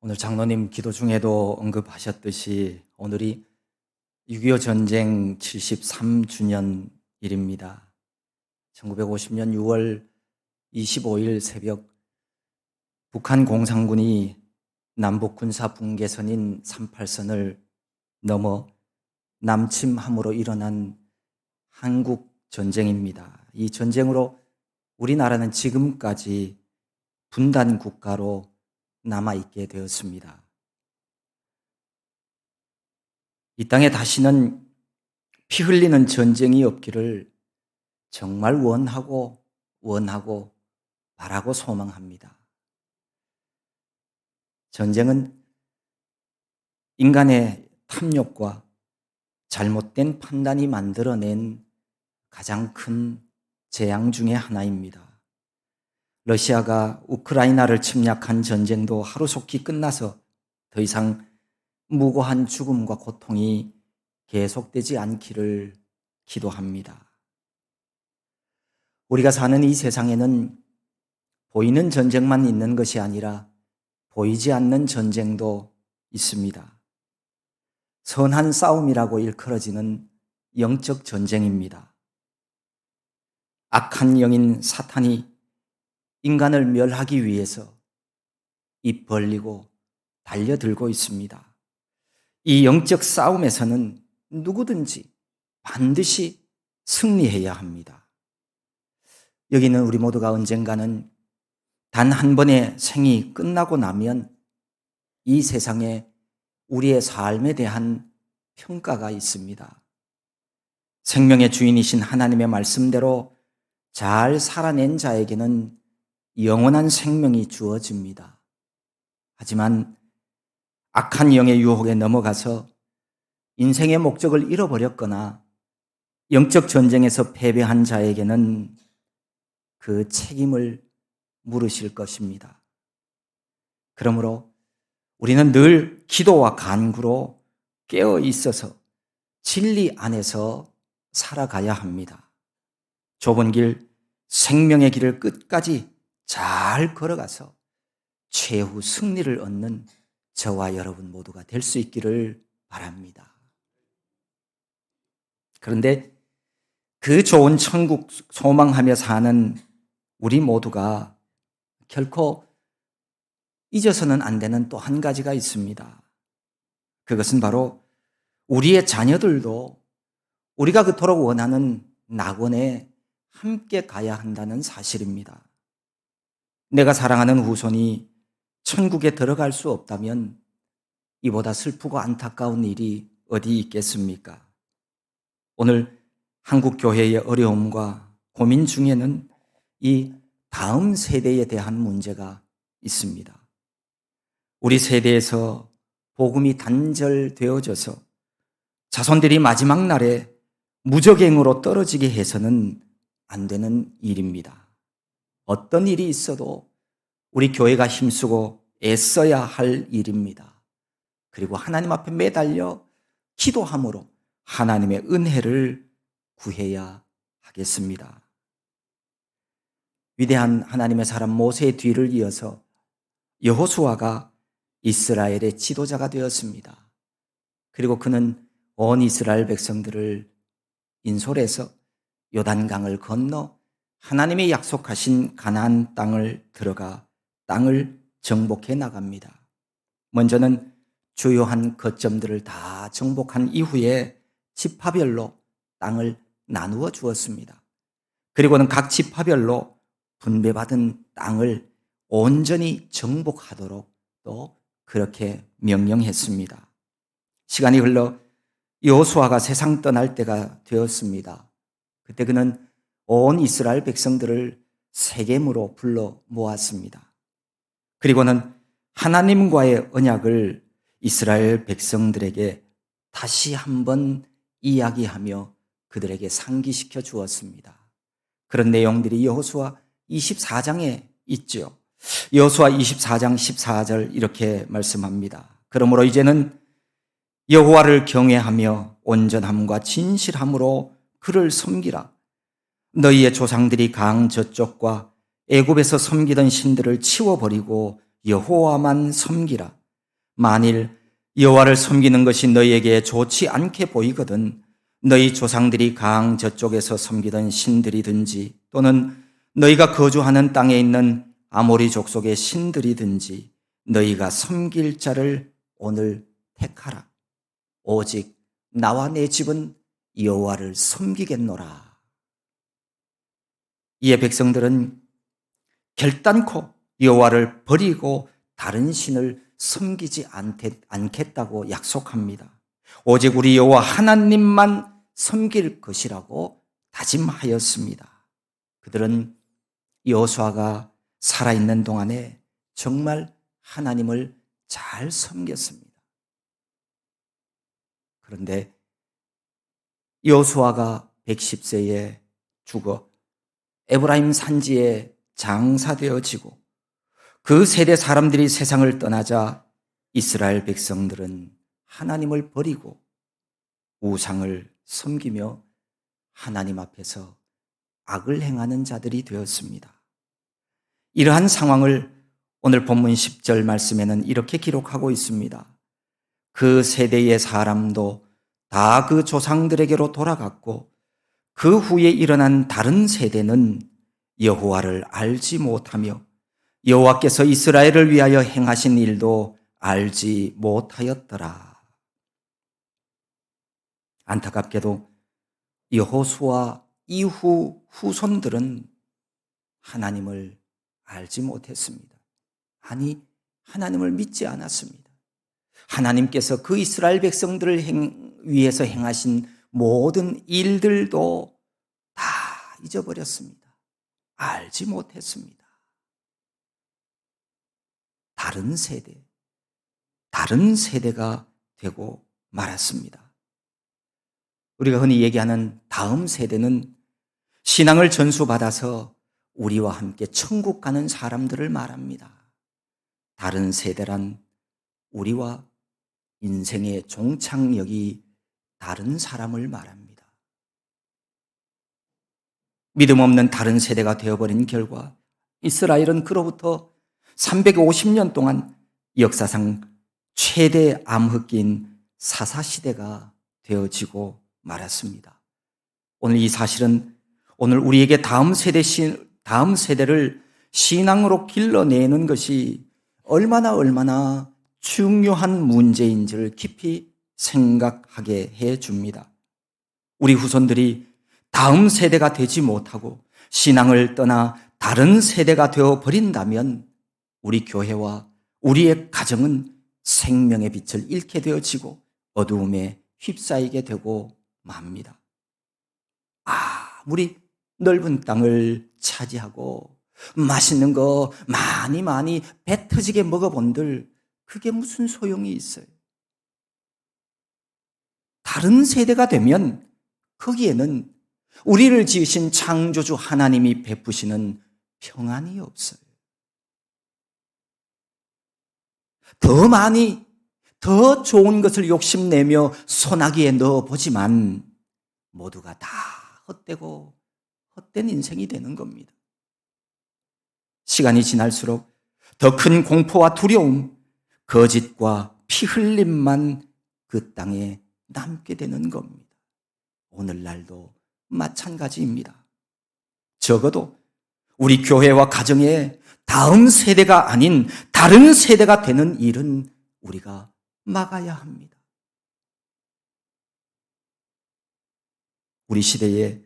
오늘 장로님 기도 중에도 언급하셨듯이 오늘이 6.25 전쟁 73주년일입니다. 1950년 6월 25일 새벽 북한 공산군이 남북 군사 분계선인 38선을 넘어 남침함으로 일어난 한국 전쟁입니다. 이 전쟁으로 우리나라는 지금까지 분단 국가로 남아있게 되었습니다. 이 땅에 다시는 피 흘리는 전쟁이 없기를 정말 원하고 바라고 소망합니다. 전쟁은 인간의 탐욕과 잘못된 판단이 만들어낸 가장 큰 재앙 중에 하나입니다. 러시아가 우크라이나를 침략한 전쟁도 하루속히 끝나서 더 이상 무고한 죽음과 고통이 계속되지 않기를 기도합니다. 우리가 사는 이 세상에는 보이는 전쟁만 있는 것이 아니라 보이지 않는 전쟁도 있습니다. 선한 싸움이라고 일컬어지는 영적 전쟁입니다. 악한 영인 사탄이 인간을 멸하기 위해서 입 벌리고 달려들고 있습니다. 이 영적 싸움에서는 누구든지 반드시 승리해야 합니다. 여기는 우리 모두가 언젠가는 단 한 번의 생이 끝나고 나면 이 세상에 우리의 삶에 대한 평가가 있습니다. 생명의 주인이신 하나님의 말씀대로 잘 살아낸 자에게는 영원한 생명이 주어집니다. 하지만 악한 영의 유혹에 넘어가서 인생의 목적을 잃어버렸거나 영적 전쟁에서 패배한 자에게는 그 책임을 물으실 것입니다. 그러므로 우리는 늘 기도와 간구로 깨어 있어서 진리 안에서 살아가야 합니다. 좁은 길, 생명의 길을 끝까지 잘 걸어가서 최후 승리를 얻는 저와 여러분 모두가 될 수 있기를 바랍니다. 그런데 그 좋은 천국 소망하며 사는 우리 모두가 결코 잊어서는 안 되는 또 한 가지가 있습니다. 그것은 바로 우리의 자녀들도 우리가 그토록 원하는 낙원에 함께 가야 한다는 사실입니다. 내가 사랑하는 후손이 천국에 들어갈 수 없다면 이보다 슬프고 안타까운 일이 어디 있겠습니까? 오늘 한국 교회의 어려움과 고민 중에는 이 다음 세대에 대한 문제가 있습니다. 우리 세대에서 복음이 단절되어져서 자손들이 마지막 날에 무적행으로 떨어지게 해서는 안 되는 일입니다. 어떤 일이 있어도 우리 교회가 힘쓰고 애써야 할 일입니다. 그리고 하나님 앞에 매달려 기도함으로 하나님의 은혜를 구해야 하겠습니다. 위대한 하나님의 사람 모세의 뒤를 이어서 여호수아가 이스라엘의 지도자가 되었습니다. 그리고 그는 온 이스라엘 백성들을 인솔해서 요단강을 건너 하나님이 약속하신 가나안 땅을 들어가 땅을 정복해 나갑니다. 먼저는 주요한 거점들을 다 정복한 이후에 지파별로 땅을 나누어 주었습니다. 그리고는 각 지파별로 분배받은 땅을 온전히 정복하도록 또 그렇게 명령했습니다. 시간이 흘러 여호수아가 세상 떠날 때가 되었습니다. 그때 그는 온 이스라엘 백성들을 세겜으로 불러 모았습니다. 그리고는 하나님과의 언약을 이스라엘 백성들에게 다시 한번 이야기하며 그들에게 상기시켜 주었습니다. 그런 내용들이 여호수아 24장에 있죠. 여호수아 24장 14절 이렇게 말씀합니다. 그러므로 이제는 여호와를 경외하며 온전함과 진실함으로 그를 섬기라. 너희의 조상들이 강 저쪽과 애굽에서 섬기던 신들을 치워버리고 여호와만 섬기라. 만일 여호와를 섬기는 것이 너희에게 좋지 않게 보이거든 너희 조상들이 강 저쪽에서 섬기던 신들이든지 또는 너희가 거주하는 땅에 있는 아모리 족속의 신들이든지 너희가 섬길 자를 오늘 택하라. 오직 나와 내 집은 여호와를 섬기겠노라. 이에 백성들은 결단코 여호와를 버리고 다른 신을 섬기지 않겠다고 약속합니다. 오직 우리 여호와 하나님만 섬길 것이라고 다짐하였습니다. 그들은 여호수아가 살아있는 동안에 정말 하나님을 잘 섬겼습니다. 그런데 여호수아가 110세에 죽어 에브라임 산지에 장사되어지고 그 세대 사람들이 세상을 떠나자 이스라엘 백성들은 하나님을 버리고 우상을 섬기며 하나님 앞에서 악을 행하는 자들이 되었습니다. 이러한 상황을 오늘 본문 10절 말씀에는 이렇게 기록하고 있습니다. 그 세대의 사람도 다 그 조상들에게로 돌아갔고 그 후에 일어난 다른 세대는 여호와를 알지 못하며 여호와께서 이스라엘을 위하여 행하신 일도 알지 못하였더라. 안타깝게도 여호수아 이후 후손들은 하나님을 알지 못했습니다. 아니, 하나님을 믿지 않았습니다. 하나님께서 그 이스라엘 백성들을 위해서 행하신 모든 일들도 다 잊어버렸습니다. 알지 못했습니다. 다른 세대가 되고 말았습니다. 우리가 흔히 얘기하는 다음 세대는 신앙을 전수받아서 우리와 함께 천국 가는 사람들을 말합니다. 다른 세대란 우리와 인생의 종착역이 다른 사람을 말합니다. 믿음 없는 다른 세대가 되어버린 결과 이스라엘은 그로부터 350년 동안 역사상 최대 암흑기인 사사시대가 되어지고 말았습니다. 오늘 이 사실은 오늘 우리에게 다음 세대를 신앙으로 길러내는 것이 얼마나 중요한 문제인지를 깊이 생각하게 해줍니다. 우리 후손들이 다음 세대가 되지 못하고 신앙을 떠나 다른 세대가 되어버린다면 우리 교회와 우리의 가정은 생명의 빛을 잃게 되어지고 어두움에 휩싸이게 되고 맙니다. 아무리 넓은 땅을 차지하고 맛있는 거 많이 배 터지게 먹어본들 그게 무슨 소용이 있어요? 다른 세대가 되면 거기에는 우리를 지으신 창조주 하나님이 베푸시는 평안이 없어요. 더 많이, 더 좋은 것을 욕심내며 소나기에 넣어보지만 모두가 다 헛되고 헛된 인생이 되는 겁니다. 시간이 지날수록 더 큰 공포와 두려움, 거짓과 피 흘림만 그 땅에 남게 되는 겁니다. 오늘날도 마찬가지입니다. 적어도 우리 교회와 가정의 다음 세대가 아닌 다른 세대가 되는 일은 우리가 막아야 합니다. 우리 시대에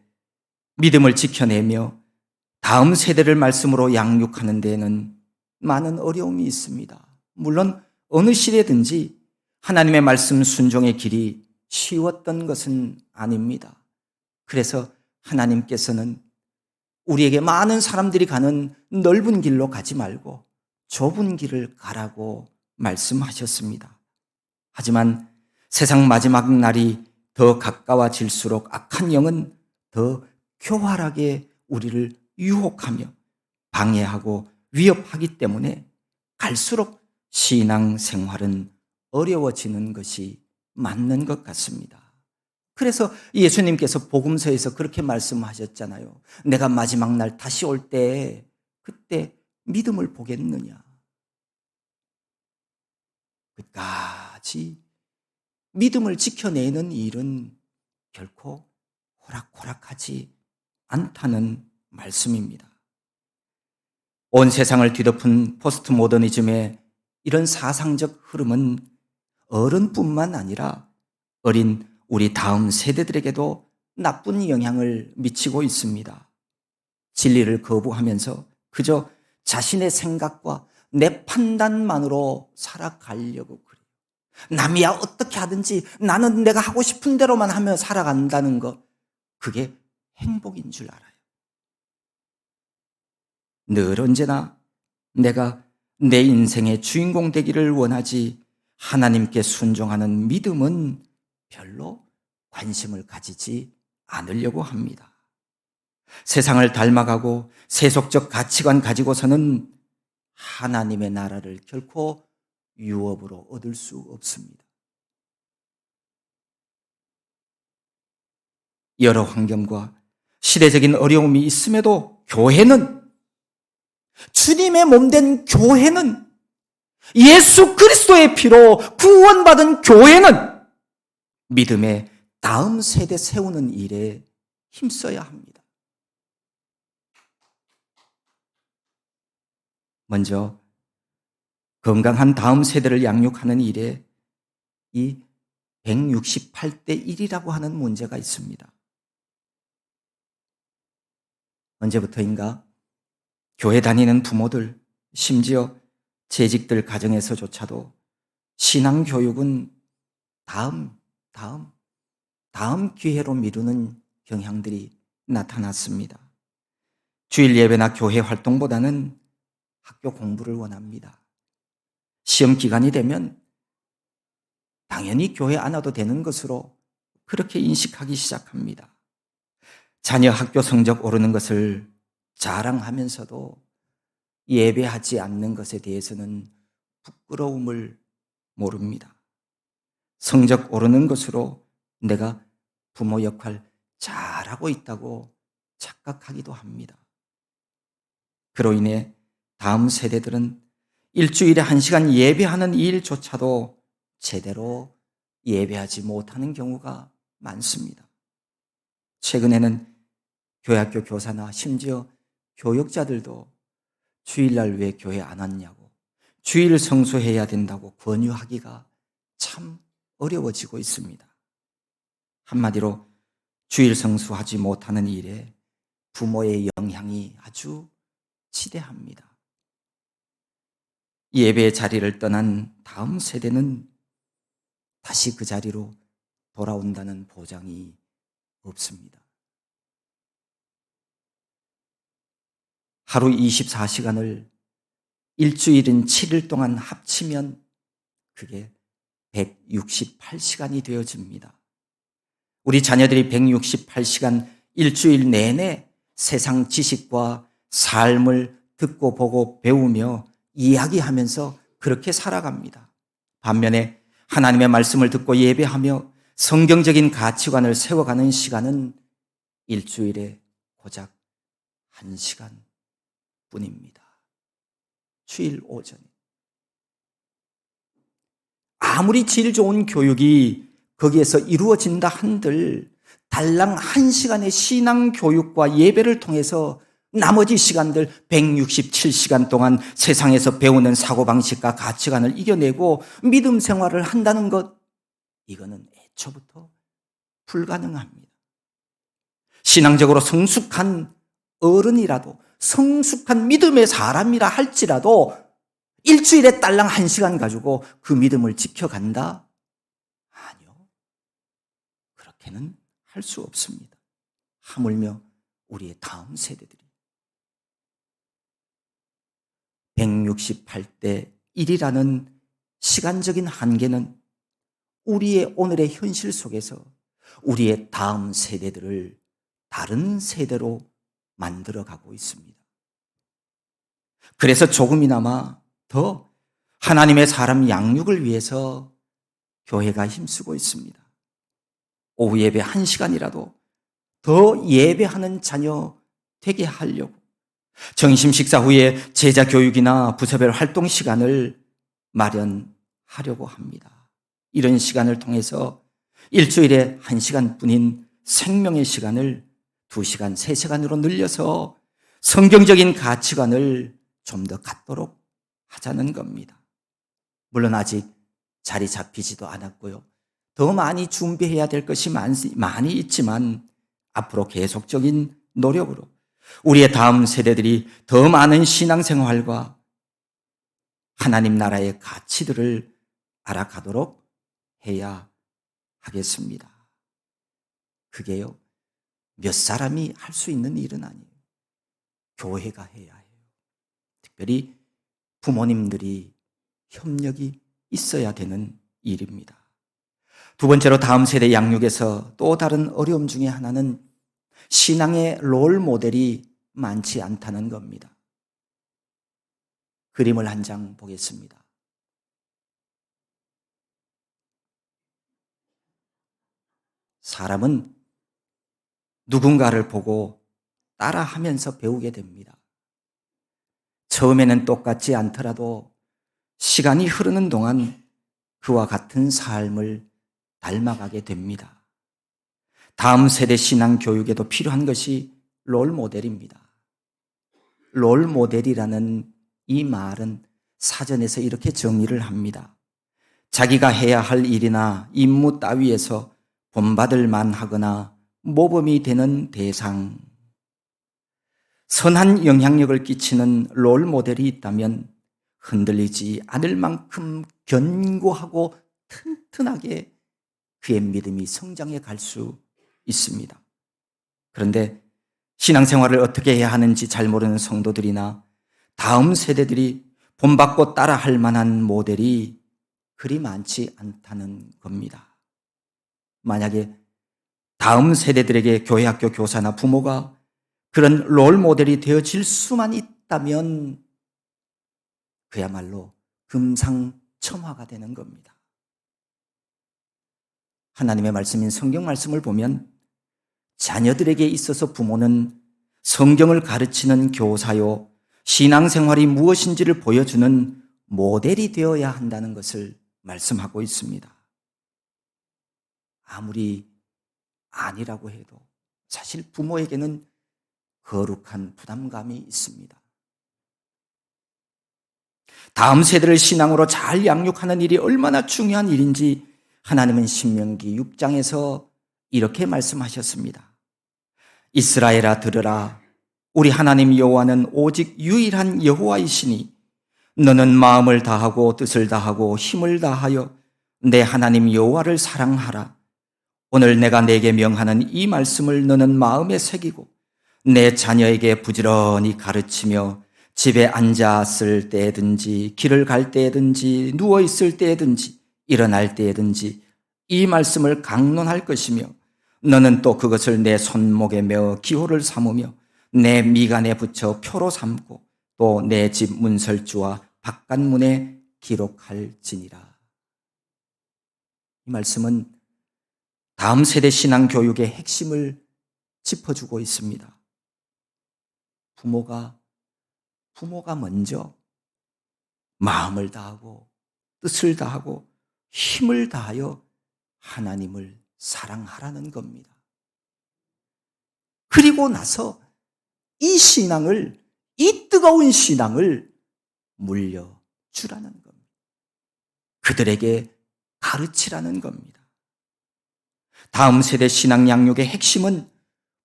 믿음을 지켜내며 다음 세대를 말씀으로 양육하는 데에는 많은 어려움이 있습니다. 물론 어느 시대든지 하나님의 말씀 순종의 길이 쉬웠던 것은 아닙니다. 그래서 하나님께서는 우리에게 많은 사람들이 가는 넓은 길로 가지 말고 좁은 길을 가라고 말씀하셨습니다. 하지만 세상 마지막 날이 더 가까워질수록 악한 영은 더 교활하게 우리를 유혹하며 방해하고 위협하기 때문에 갈수록 신앙 생활은 어려워지는 것이 맞는 것 같습니다. 그래서 예수님께서 복음서에서 그렇게 말씀하셨잖아요. 내가 마지막 날 다시 올 때 그때 믿음을 보겠느냐. 끝까지 믿음을 지켜내는 일은 결코 호락호락하지 않다는 말씀입니다. 온 세상을 뒤덮은 포스트 모더니즘의 이런 사상적 흐름은 어른뿐만 아니라 어린 우리 다음 세대들에게도 나쁜 영향을 미치고 있습니다. 진리를 거부하면서 그저 자신의 생각과 내 판단만으로 살아가려고 그래요. 남이야 어떻게 하든지 나는 내가 하고 싶은 대로만 하며 살아간다는 것, 그게 행복인 줄 알아요. 늘 언제나 내가 내 인생의 주인공 되기를 원하지 하나님께 순종하는 믿음은 별로 관심을 가지지 않으려고 합니다. 세상을 닮아가고 세속적 가치관 가지고서는 하나님의 나라를 결코 유업으로 얻을 수 없습니다. 여러 환경과 시대적인 어려움이 있음에도 교회는, 주님의 몸된 교회는, 예수 그리스도의 피로 구원받은 교회는 믿음의 다음 세대 세우는 일에 힘써야 합니다. 먼저 건강한 다음 세대를 양육하는 일에 이 168대 1이라고 하는 문제가 있습니다. 언제부터인가 교회 다니는 부모들, 심지어 재직들 가정에서조차도 신앙교육은 다음 기회로 미루는 경향들이 나타났습니다. 주일 예배나 교회 활동보다는 학교 공부를 원합니다. 시험 기간이 되면 당연히 교회 안 와도 되는 것으로 그렇게 인식하기 시작합니다. 자녀 학교 성적 오르는 것을 자랑하면서도 예배하지 않는 것에 대해서는 부끄러움을 모릅니다. 성적 오르는 것으로 내가 부모 역할 잘하고 있다고 착각하기도 합니다. 그로 인해 다음 세대들은 일주일에 1시간 예배하는 일조차도 제대로 예배하지 못하는 경우가 많습니다. 최근에는 교회학교 교사나 심지어 교역자들도 주일날 왜 교회 안 왔냐고, 주일 성수해야 된다고 권유하기가 참 어려워지고 있습니다. 한마디로 주일 성수하지 못하는 일에 부모의 영향이 아주 지대합니다. 예배의 자리를 떠난 다음 세대는 다시 그 자리로 돌아온다는 보장이 없습니다. 하루 24시간을 일주일인 7일 동안 합치면 그게 168시간이 되어집니다. 우리 자녀들이 168시간 일주일 내내 세상 지식과 삶을 듣고 보고 배우며 이야기하면서 그렇게 살아갑니다. 반면에 하나님의 말씀을 듣고 예배하며 성경적인 가치관을 세워가는 시간은 일주일에 고작 1시간 뿐입니다. 주일 오전. 아무리 질 좋은 교육이 거기에서 이루어진다 한들 달랑 1시간의 신앙 교육과 예배를 통해서 나머지 시간들 167시간 동안 세상에서 배우는 사고방식과 가치관을 이겨내고 믿음 생활을 한다는 것, 이거는 애초부터 불가능합니다. 신앙적으로 성숙한 어른이라도, 성숙한 믿음의 사람이라 할지라도 일주일에 딸랑 1시간 가지고 그 믿음을 지켜간다? 아니요. 그렇게는 할 수 없습니다. 하물며 우리의 다음 세대들이 168대 1이라는 시간적인 한계는 우리의 오늘의 현실 속에서 우리의 다음 세대들을 다른 세대로 만들어가고 있습니다. 그래서 조금이나마 더 하나님의 사람 양육을 위해서 교회가 힘쓰고 있습니다. 오후 예배 1시간이라도 더 예배하는 자녀 되게 하려고 점심 식사 후에 제자 교육이나 부서별 활동 시간을 마련하고 하려고 합니다. 이런 시간을 통해서 일주일에 1시간뿐인 생명의 시간을 2시간, 3시간으로 늘려서 성경적인 가치관을 좀 더 갖도록 하자는 겁니다. 물론 아직 자리 잡히지도 않았고요. 더 많이 준비해야 될 것이 많이 있지만 앞으로 계속적인 노력으로 우리의 다음 세대들이 더 많은 신앙생활과 하나님 나라의 가치들을 알아가도록 해야 하겠습니다. 그게요, 몇 사람이 할 수 있는 일은 아니에요. 교회가 해야 해요. 특별히 부모님들이 협력이 있어야 되는 일입니다. 두 번째로 다음 세대 양육에서 또 다른 어려움 중에 하나는 신앙의 롤 모델이 많지 않다는 겁니다. 그림을 한 장 보겠습니다. 사람은 누군가를 보고 따라하면서 배우게 됩니다. 처음에는 똑같지 않더라도 시간이 흐르는 동안 그와 같은 삶을 닮아가게 됩니다. 다음 세대 신앙 교육에도 필요한 것이 롤 모델입니다. 롤 모델이라는 이 말은 사전에서 이렇게 정의를 합니다. 자기가 해야 할 일이나 임무 따위에서 본받을 만하거나 모범이 되는 대상, 선한 영향력을 끼치는 롤 모델이 있다면 흔들리지 않을 만큼 견고하고 튼튼하게 그의 믿음이 성장해 갈 수 있습니다. 그런데 신앙생활을 어떻게 해야 하는지 잘 모르는 성도들이나 다음 세대들이 본받고 따라할 만한 모델이 그리 많지 않다는 겁니다. 만약에 다음 세대들에게 교회 학교 교사나 부모가 그런 롤 모델이 되어질 수만 있다면 그야말로 금상첨화가 되는 겁니다. 하나님의 말씀인 성경 말씀을 보면 자녀들에게 있어서 부모는 성경을 가르치는 교사요, 신앙생활이 무엇인지를 보여주는 모델이 되어야 한다는 것을 말씀하고 있습니다. 아무리 아니라고 해도 사실 부모에게는 거룩한 부담감이 있습니다. 다음 세대를 신앙으로 잘 양육하는 일이 얼마나 중요한 일인지 하나님은 신명기 6장에서 이렇게 말씀하셨습니다. 이스라엘아 들으라. 우리 하나님 여호와는 오직 유일한 여호와이시니 너는 마음을 다하고 뜻을 다하고 힘을 다하여 내 하나님 여호와를 사랑하라. 오늘 내가 네게 명하는 이 말씀을 너는 마음에 새기고 내 자녀에게 부지런히 가르치며 집에 앉았을 때든지 길을 갈 때든지 누워 있을 때든지 일어날 때든지 이 말씀을 강론할 것이며 너는 또 그것을 내 손목에 메어 기호를 삼으며 내 미간에 붙여 표로 삼고 또 내 집 문설주와 바깥문에 기록할지니라. 이 말씀은 다음 세대 신앙 교육의 핵심을 짚어주고 있습니다. 부모가 먼저 마음을 다하고 뜻을 다하고 힘을 다하여 하나님을 사랑하라는 겁니다. 그리고 나서 이 신앙을, 이 뜨거운 신앙을 물려주라는 겁니다. 그들에게 가르치라는 겁니다. 다음 세대 신앙 양육의 핵심은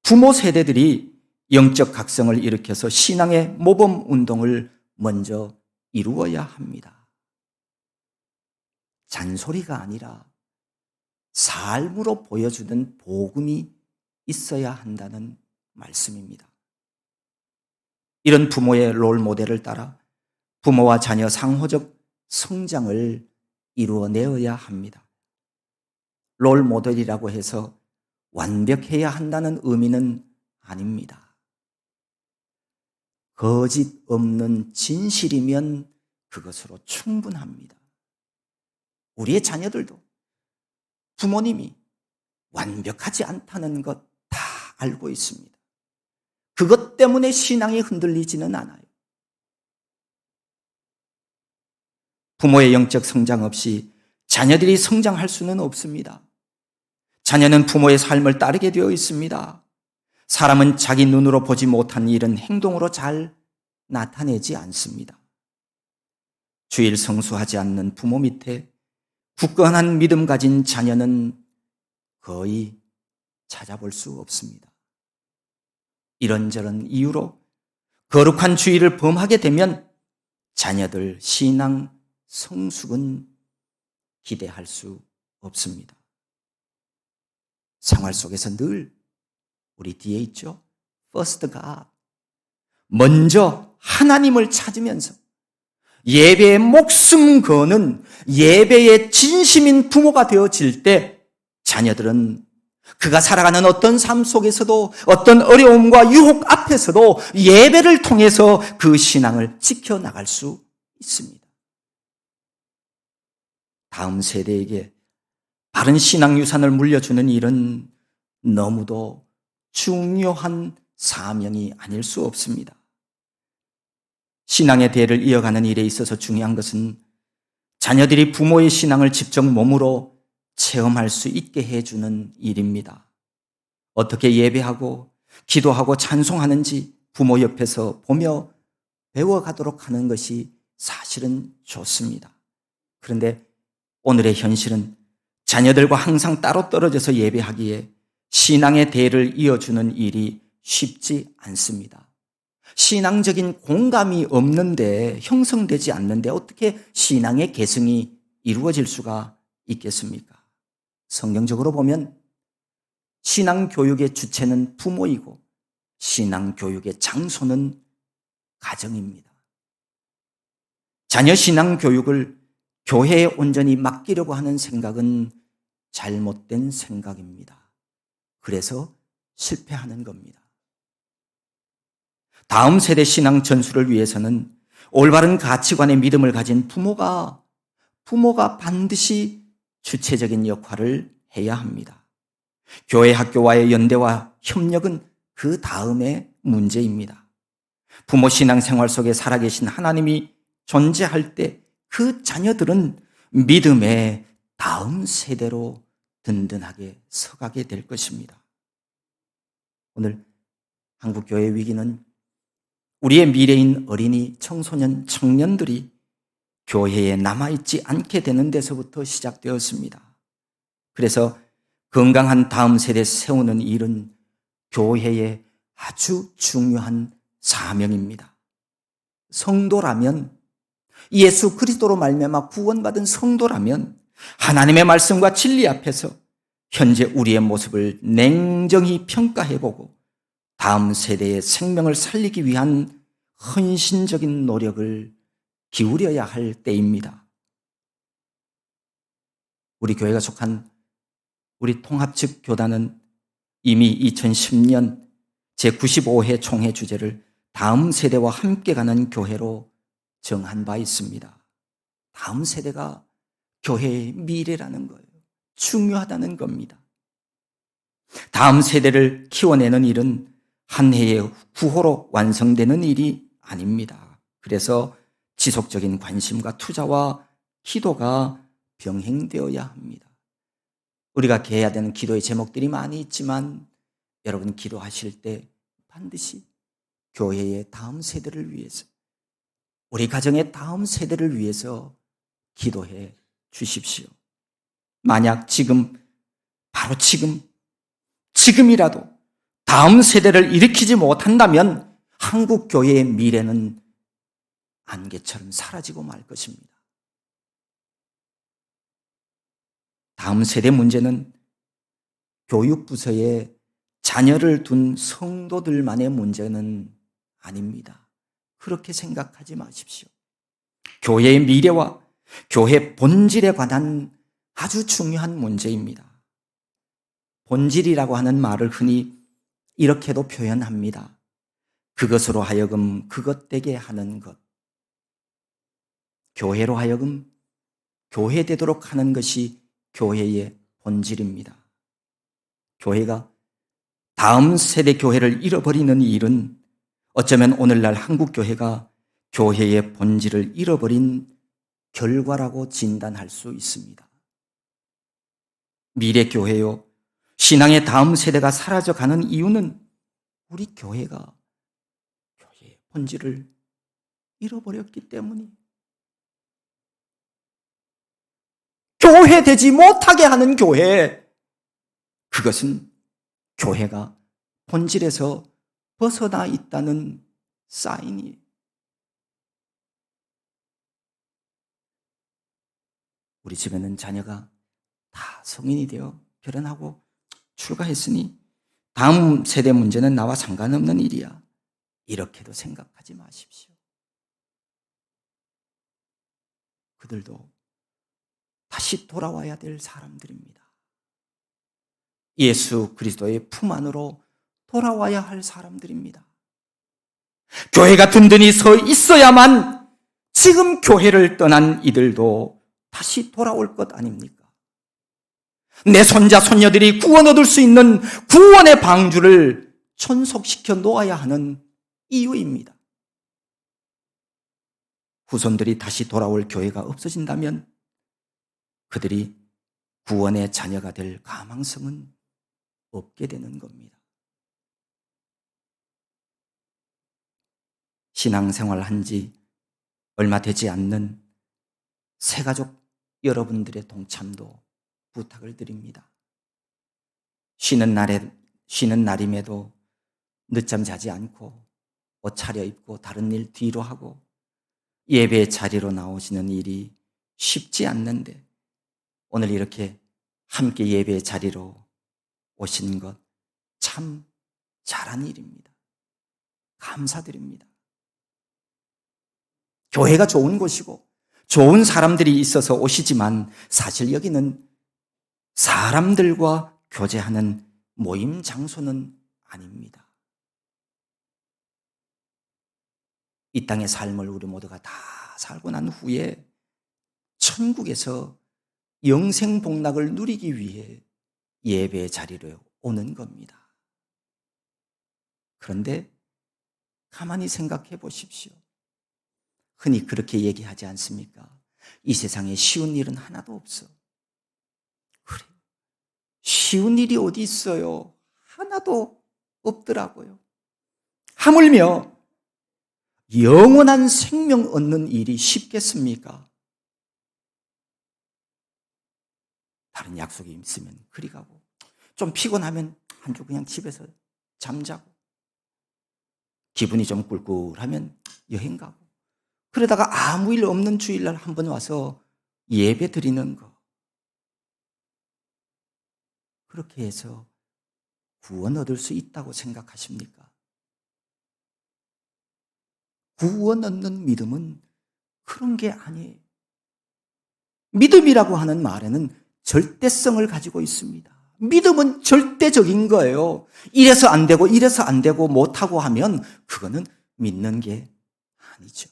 부모 세대들이 영적 각성을 일으켜서 신앙의 모범 운동을 먼저 이루어야 합니다. 잔소리가 아니라 삶으로 보여주는 복음이 있어야 한다는 말씀입니다. 이런 부모의 롤 모델을 따라 부모와 자녀 상호적 성장을 이루어내어야 합니다. 롤 모델이라고 해서 완벽해야 한다는 의미는 아닙니다. 거짓 없는 진실이면 그것으로 충분합니다. 우리의 자녀들도 부모님이 완벽하지 않다는 것 다 알고 있습니다. 그것 때문에 신앙이 흔들리지는 않아요. 부모의 영적 성장 없이 자녀들이 성장할 수는 없습니다. 자녀는 부모의 삶을 따르게 되어 있습니다. 사람은 자기 눈으로 보지 못한 일은 행동으로 잘 나타내지 않습니다. 주일 성수하지 않는 부모 밑에 굳건한 믿음 가진 자녀는 거의 찾아볼 수 없습니다. 이런저런 이유로 거룩한 주일을 범하게 되면 자녀들 신앙 성숙은 기대할 수 없습니다. 생활 속에서 늘 우리 뒤에 있죠. First God. 먼저 하나님을 찾으면서 예배에 목숨 거는 예배의 진심인 부모가 되어질 때 자녀들은 그가 살아가는 어떤 삶 속에서도 어떤 어려움과 유혹 앞에서도 예배를 통해서 그 신앙을 지켜나갈 수 있습니다. 다음 세대에게 바른 신앙 유산을 물려주는 일은 너무도 중요한 사명이 아닐 수 없습니다. 신앙의 대를 이어가는 일에 있어서 중요한 것은 자녀들이 부모의 신앙을 직접 몸으로 체험할 수 있게 해주는 일입니다. 어떻게 예배하고 기도하고 찬송하는지 부모 옆에서 보며 배워가도록 하는 것이 사실은 좋습니다. 그런데 오늘의 현실은 자녀들과 항상 따로 떨어져서 예배하기에 신앙의 대를 이어주는 일이 쉽지 않습니다. 신앙적인 공감이 없는데, 형성되지 않는데 어떻게 신앙의 계승이 이루어질 수가 있겠습니까? 성경적으로 보면 신앙 교육의 주체는 부모이고 신앙 교육의 장소는 가정입니다. 자녀 신앙 교육을 교회에 온전히 맡기려고 하는 생각은 잘못된 생각입니다. 그래서 실패하는 겁니다. 다음 세대 신앙 전수를 위해서는 올바른 가치관의 믿음을 가진 부모가 반드시 주체적인 역할을 해야 합니다. 교회 학교와의 연대와 협력은 그 다음의 문제입니다. 부모 신앙 생활 속에 살아계신 하나님이 존재할 때 그 자녀들은 믿음의 다음 세대로 든든하게 서가게 될 것입니다. 오늘 한국교회 위기는 우리의 미래인 어린이, 청소년, 청년들이 교회에 남아있지 않게 되는 데서부터 시작되었습니다. 그래서 건강한 다음 세대 세우는 일은 교회의 아주 중요한 사명입니다. 성도라면, 예수 그리스도로 말미암아 구원받은 성도라면 하나님의 말씀과 진리 앞에서 현재 우리의 모습을 냉정히 평가해보고 다음 세대의 생명을 살리기 위한 헌신적인 노력을 기울여야 할 때입니다. 우리 교회가 속한 우리 통합측 교단은 이미 2010년 제95회 총회 주제를 다음 세대와 함께 가는 교회로 정한 바 있습니다. 다음 세대가 교회의 미래라는 거예요. 중요하다는 겁니다. 다음 세대를 키워내는 일은 한 해의 구호로 완성되는 일이 아닙니다. 그래서 지속적인 관심과 투자와 기도가 병행되어야 합니다. 우리가 해야 되는 기도의 제목들이 많이 있지만 여러분 기도하실 때 반드시 교회의 다음 세대를 위해서, 우리 가정의 다음 세대를 위해서 기도해 주십시오. 만약 바로 지금이라도 다음 세대를 일으키지 못한다면 한국 교회의 미래는 안개처럼 사라지고 말 것입니다. 다음 세대 문제는 교육부서에 자녀를 둔 성도들만의 문제는 아닙니다. 그렇게 생각하지 마십시오. 교회의 미래와 교회 본질에 관한 아주 중요한 문제입니다. 본질이라고 하는 말을 흔히 이렇게도 표현합니다. 그것으로 하여금 그것되게 하는 것. 교회로 하여금 교회되도록 하는 것이 교회의 본질입니다. 교회가 다음 세대 교회를 잃어버리는 일은 어쩌면 오늘날 한국 교회가 교회의 본질을 잃어버린 결과라고 진단할 수 있습니다. 미래 교회요, 신앙의 다음 세대가 사라져가는 이유는 우리 교회가 교회의 본질을 잃어버렸기 때문이, 교회 되지 못하게 하는 교회, 그것은 교회가 본질에서 벗어나 있다는 사인이에요. 우리 집에는 자녀가 다 성인이 되어 결혼하고 출가했으니 다음 세대 문제는 나와 상관없는 일이야, 이렇게도 생각하지 마십시오. 그들도 다시 돌아와야 될 사람들입니다. 예수 그리스도의 품 안으로 돌아와야 할 사람들입니다. 교회가 든든히 서 있어야만 지금 교회를 떠난 이들도 다시 돌아올 것 아닙니까? 내 손자 손녀들이 구원 얻을 수 있는 구원의 방주를 존속시켜 놓아야 하는 이유입니다. 후손들이 다시 돌아올 교회가 없어진다면 그들이 구원의 자녀가 될 가망성은 없게 되는 겁니다. 신앙생활 한 지 얼마 되지 않는 새가족 여러분들의 동참도 부탁을 드립니다. 쉬는 날임에도 늦잠 자지 않고 옷 차려입고 다른 일 뒤로 하고 예배 자리로 나오시는 일이 쉽지 않는데, 오늘 이렇게 함께 예배 자리로 오신 것 참 잘한 일입니다. 감사드립니다. 교회가 좋은 곳이고 좋은 사람들이 있어서 오시지만 사실 여기는 사람들과 교제하는 모임 장소는 아닙니다. 이 땅의 삶을 우리 모두가 다 살고 난 후에 천국에서 영생복락을 누리기 위해 예배 자리로 오는 겁니다. 그런데 가만히 생각해 보십시오. 흔히 그렇게 얘기하지 않습니까? 이 세상에 쉬운 일은 하나도 없어. 그래, 쉬운 일이 어디 있어요? 하나도 없더라고요. 하물며 영원한 생명 얻는 일이 쉽겠습니까? 다른 약속이 있으면 그리 가고, 좀 피곤하면 한 주 그냥 집에서 잠자고, 기분이 좀 꿀꿀하면 여행 가고, 그러다가 아무 일 없는 주일날 한번 와서 예배 드리는 거, 그렇게 해서 구원 얻을 수 있다고 생각하십니까? 구원 얻는 믿음은 그런 게 아니에요. 믿음이라고 하는 말에는 절대성을 가지고 있습니다. 믿음은 절대적인 거예요. 이래서 안 되고 이래서 안 되고 못하고 하면 그거는 믿는 게 아니죠.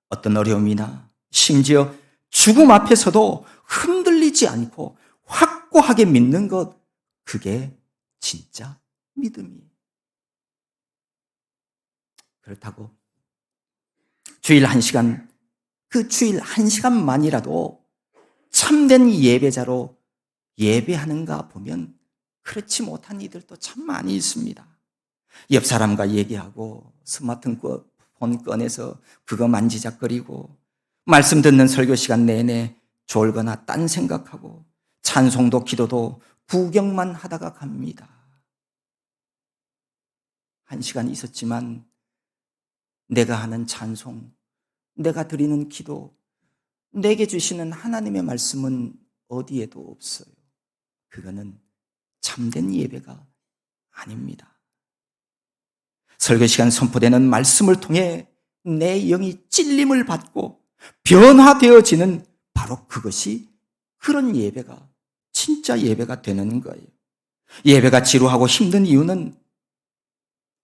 어떤 어려움이나 심지어 죽음 앞에서도 흔들리지 않고 확고하게 믿는 것, 그게 진짜 믿음이에요. 그렇다고 주일 1시간, 그 주일 1시간만이라도 참된 예배자로 예배하는가 보면 그렇지 못한 이들도 참 많이 있습니다. 옆 사람과 얘기하고 스마트폰 꺼내서 그거 만지작거리고, 말씀 듣는 설교 시간 내내 졸거나 딴 생각하고, 찬송도 기도도 구경만 하다가 갑니다. 1시간 있었지만 내가 하는 찬송, 내가 드리는 기도, 내게 주시는 하나님의 말씀은 어디에도 없어요. 그거는 참된 예배가 아닙니다. 설교 시간 선포되는 말씀을 통해 내 영이 찔림을 받고 변화되어지는, 바로 그것이 그런 예배가 진짜 예배가 되는 거예요. 예배가 지루하고 힘든 이유는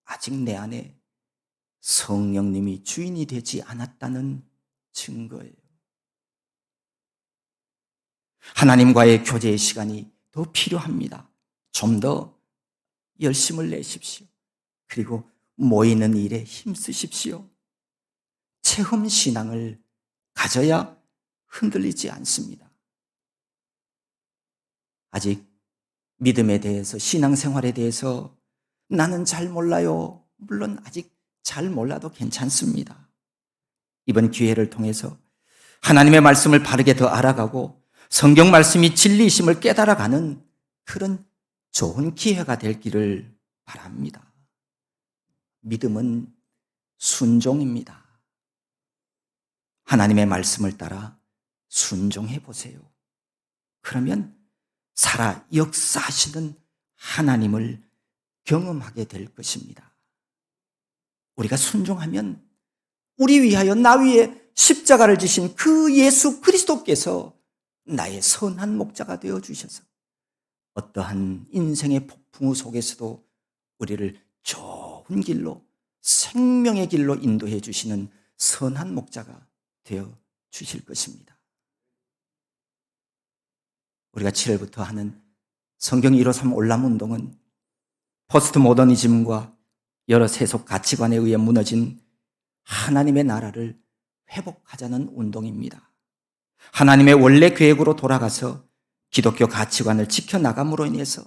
아직 내 안에 성령님이 주인이 되지 않았다는 증거예요. 하나님과의 교제의 시간이 더 필요합니다. 좀 더 열심을 내십시오. 그리고 모이는 일에 힘쓰십시오. 체험 신앙을 가져야 흔들리지 않습니다. 아직 믿음에 대해서, 신앙생활에 대해서 나는 잘 몰라요. 물론 아직 잘 몰라도 괜찮습니다. 이번 기회를 통해서 하나님의 말씀을 바르게 더 알아가고 성경 말씀이 진리이심을 깨달아가는 그런 좋은 기회가 될 길을 바랍니다. 믿음은 순종입니다. 하나님의 말씀을 따라 순종해 보세요. 그러면 살아 역사하시는 하나님을 경험하게 될 것입니다. 우리가 순종하면 우리 위하여 나 위에 십자가를 지신 그 예수 그리스도께서 나의 선한 목자가 되어 주셔서 어떠한 인생의 폭풍우 속에서도 우리를 좋은 길로, 생명의 길로 인도해 주시는 선한 목자가 되어 주실 것입니다. 우리가 7월부터 하는 성경 153 올람운동은 포스트 모더니즘과 여러 세속 가치관에 의해 무너진 하나님의 나라를 회복하자는 운동입니다. 하나님의 원래 계획으로 돌아가서 기독교 가치관을 지켜나감으로 인해서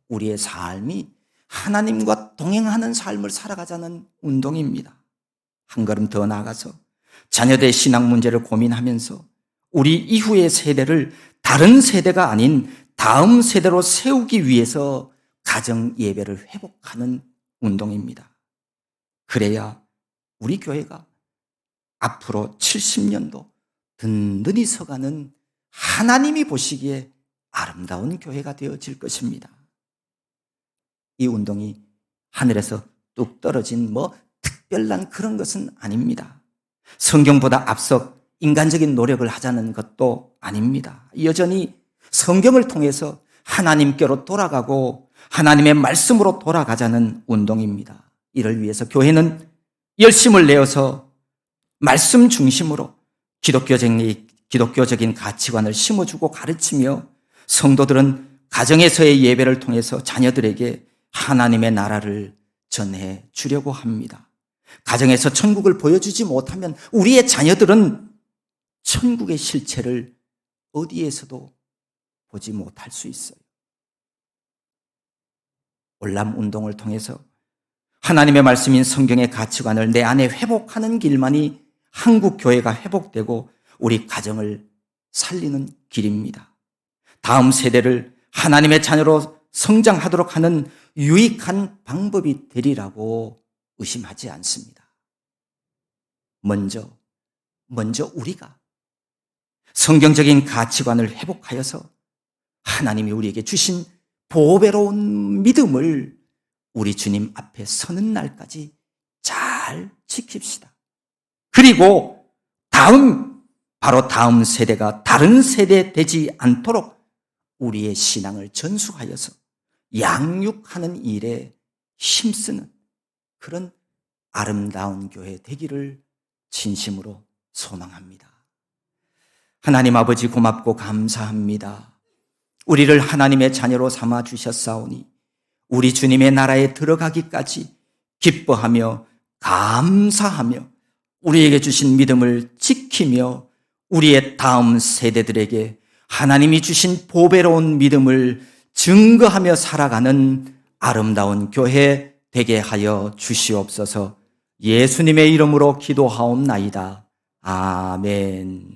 우리의 삶이 하나님과 동행하는 삶을 살아가자는 운동입니다. 한 걸음 더 나아가서 자녀들의 신앙 문제를 고민하면서 우리 이후의 세대를 다른 세대가 아닌 다음 세대로 세우기 위해서 가정 예배를 회복하는 운동입니다. 그래야 우리 교회가 앞으로 70년도 든든히 서가는 하나님이 보시기에 아름다운 교회가 되어질 것입니다. 이 운동이 하늘에서 뚝 떨어진 특별한 그런 것은 아닙니다. 성경보다 앞서 인간적인 노력을 하자는 것도 아닙니다. 여전히 성경을 통해서 하나님께로 돌아가고 하나님의 말씀으로 돌아가자는 운동입니다. 이를 위해서 교회는 열심을 내어서 말씀 중심으로 기독교적인 가치관을 심어주고 가르치며 성도들은 가정에서의 예배를 통해서 자녀들에게 하나님의 나라를 전해 주려고 합니다. 가정에서 천국을 보여주지 못하면 우리의 자녀들은 천국의 실체를 어디에서도 보지 못할 수 있어요. 올람 운동을 통해서 하나님의 말씀인 성경의 가치관을 내 안에 회복하는 길만이 한국 교회가 회복되고 우리 가정을 살리는 길입니다. 다음 세대를 하나님의 자녀로 성장하도록 하는 유익한 방법이 되리라고 의심하지 않습니다. 먼저 우리가 성경적인 가치관을 회복하여서 하나님이 우리에게 주신 보배로운 믿음을 우리 주님 앞에 서는 날까지 잘 지킵시다. 그리고 바로 다음 세대가 다른 세대 되지 않도록 우리의 신앙을 전수하여서 양육하는 일에 힘쓰는 그런 아름다운 교회 되기를 진심으로 소망합니다. 하나님 아버지 고맙고 감사합니다. 우리를 하나님의 자녀로 삼아 주셨사오니 우리 주님의 나라에 들어가기까지 기뻐하며 감사하며 우리에게 주신 믿음을 지키며 우리의 다음 세대들에게 하나님이 주신 보배로운 믿음을 증거하며 살아가는 아름다운 교회 되게 하여 주시옵소서. 예수님의 이름으로 기도하옵나이다. 아멘.